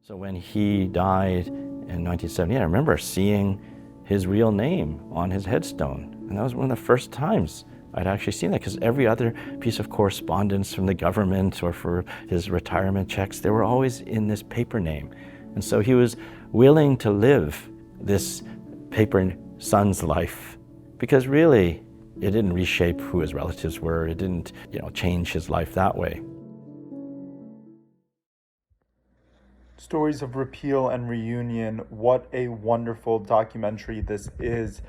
So when he died in 1978, I remember seeing his real name on his headstone. And that was one of the first times I'd actually seen that, because every other piece of correspondence from the government or for his retirement checks, they were always in this paper name. And so he was willing to live this paper son's life, because really it didn't reshape who his relatives were. It didn't, change his life that way. Stories of Repeal and Reunion, what a wonderful documentary this is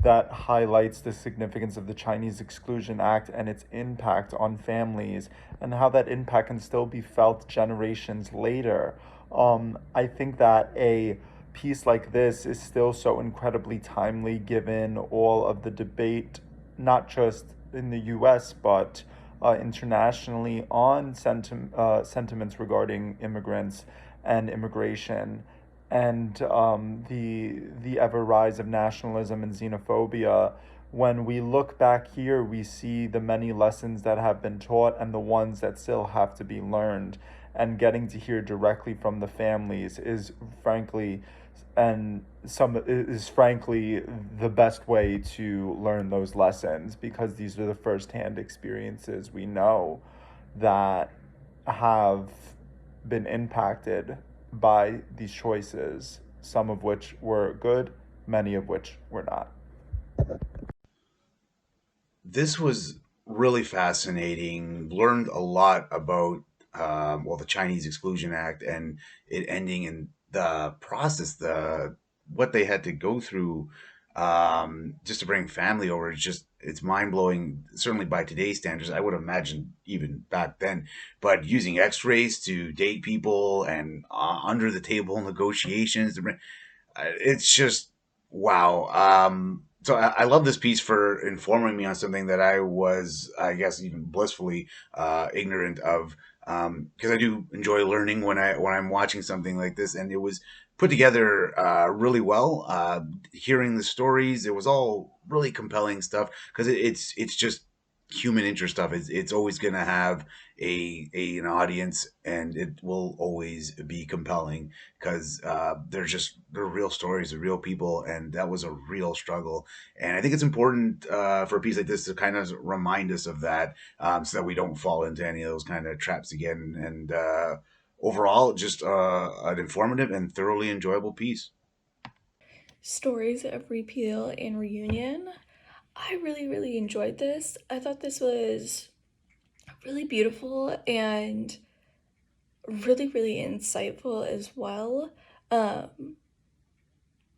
that highlights the significance of the Chinese Exclusion Act and its impact on families and how that impact can still be felt generations later. I think that a piece like this is still so incredibly timely given all of the debate, not just in the US, but internationally on sentiments regarding immigrants and immigration, and the ever rise of nationalism and xenophobia. When we look back here, we see the many lessons that have been taught and the ones that still have to be learned. And getting to hear directly from the families is frankly the best way to learn those lessons, because these are the firsthand experiences we know that have been impacted by these choices, some of which were good, many of which were not. This was really fascinating. Learned a lot about the Chinese Exclusion Act and it ending in the process, the what they had to go through just to bring family over. It's mind blowing. Certainly by today's standards, I would imagine even back then. But using X-rays to date people and under the table negotiations to bring it's just wow. So I love this piece for informing me on something that I was, I guess, even blissfully ignorant of. Because I do enjoy learning when I'm watching something like this, and it was put together really well. Hearing the stories, it was all really compelling stuff because it's just human interest stuff. It's always going to have an audience, and it will always be compelling because they're real stories, they're real people, and that was a real struggle. And I think it's important for a piece like this to kind of remind us of that, so that we don't fall into any of those kind of traps again. And overall, just an informative and thoroughly enjoyable piece. Stories of Repeal and Reunion. I really, really enjoyed this. I thought this was really beautiful and really, really insightful as well. Um,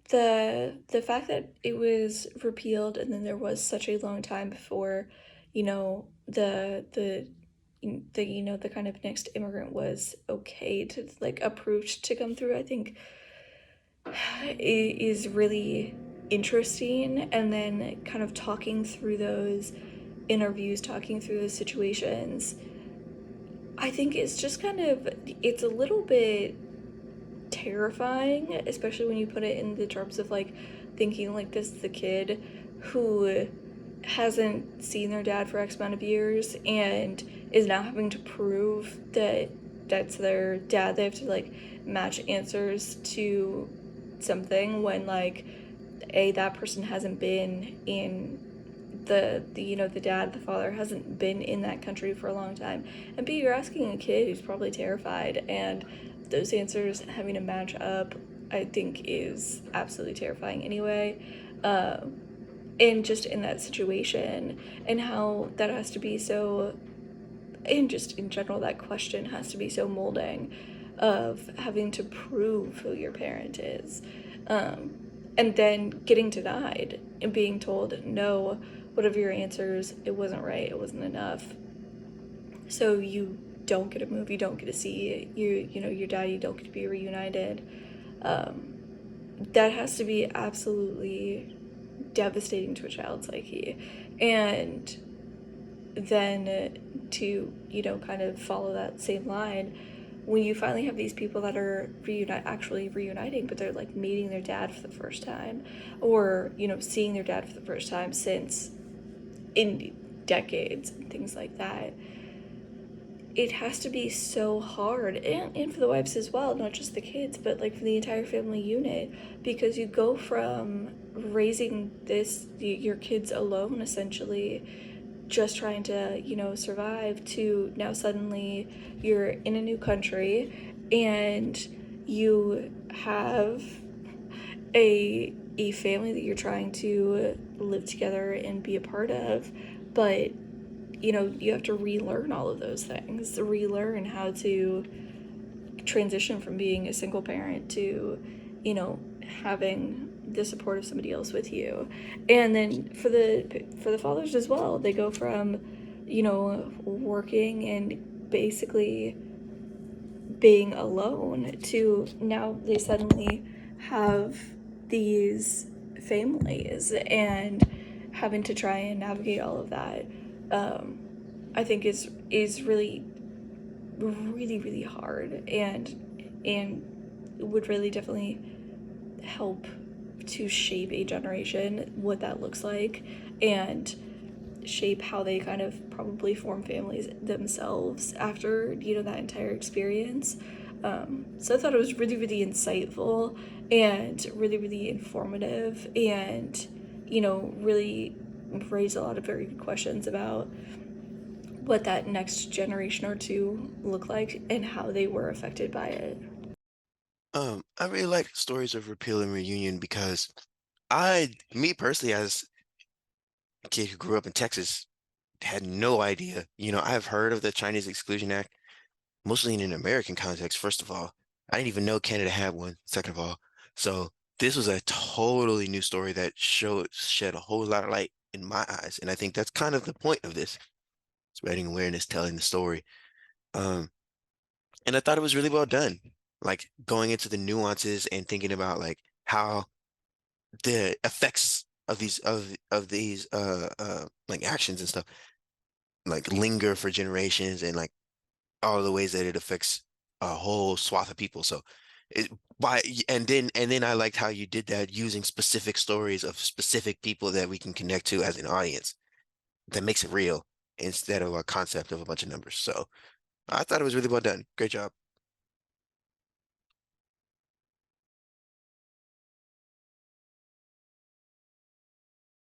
the fact that it was repealed and then there was such a long time before, the kind of next immigrant was okay to like approved to come through, I think is really interesting. And then kind of talking through those interviews, talking through those situations, I think it's just kind of, it's a little bit terrifying, especially when you put it in the terms of like thinking like this is the kid who hasn't seen their dad for X amount of years and is now having to prove that that's their dad. They have to like match answers to something when like that person hasn't been in the dad, the father hasn't been in that country for a long time, and B, you're asking a kid who's probably terrified, and those answers having to match up, I think is absolutely terrifying anyway. And just in that situation, and how that has to be so, and just in general, that question has to be so molding of having to prove who your parent is. Um, and then getting denied and being told, no, whatever your answers, it wasn't right, it wasn't enough. So you don't get to move, you don't get to see your dad, you don't get to be reunited. Um, that has to be absolutely devastating to a child's psyche. And then to kind of follow that same line, when you finally have these people that are actually reuniting, but they're like meeting their dad for the first time, or seeing their dad for the first time since in decades and things like that, it has to be so hard, and for the wives as well, not just the kids, but like for the entire family unit, because you go from raising your kids alone, essentially just trying to, survive, to now suddenly you're in a new country and you have a family that you're trying to live together and be a part of, but you have to relearn all of those things, relearn how to transition from being a single parent to, having the support of somebody else with you. And then for the fathers as well, they go from, working and basically being alone to now they suddenly have these families and having to try and navigate all of that. um, I think is really, really, really hard, and would really definitely help to shape a generation, what that looks like, and shape how they kind of probably form families themselves after, that entire experience. So I thought it was really, really insightful and really, really informative, and really raised a lot of very good questions about what that next generation or two look like and how they were affected by it. I really like stories of repeal and reunion because me personally, as a kid who grew up in Texas, had no idea. I've heard of the Chinese Exclusion Act, mostly in an American context, first of all. I didn't even know Canada had one, second of all. So this was a totally new story that shed a whole lot of light in my eyes. And I think that's kind of the point of this, spreading awareness, telling the story. Um, and I thought it was really well done. Like going into the nuances and thinking about like how the effects of these like actions and stuff like linger for generations, and like all the ways that it affects a whole swath of people. So it by and then I liked how you did that using specific stories of specific people that we can connect to as an audience. That makes it real instead of a concept of a bunch of numbers. So I thought it was really well done. Great job.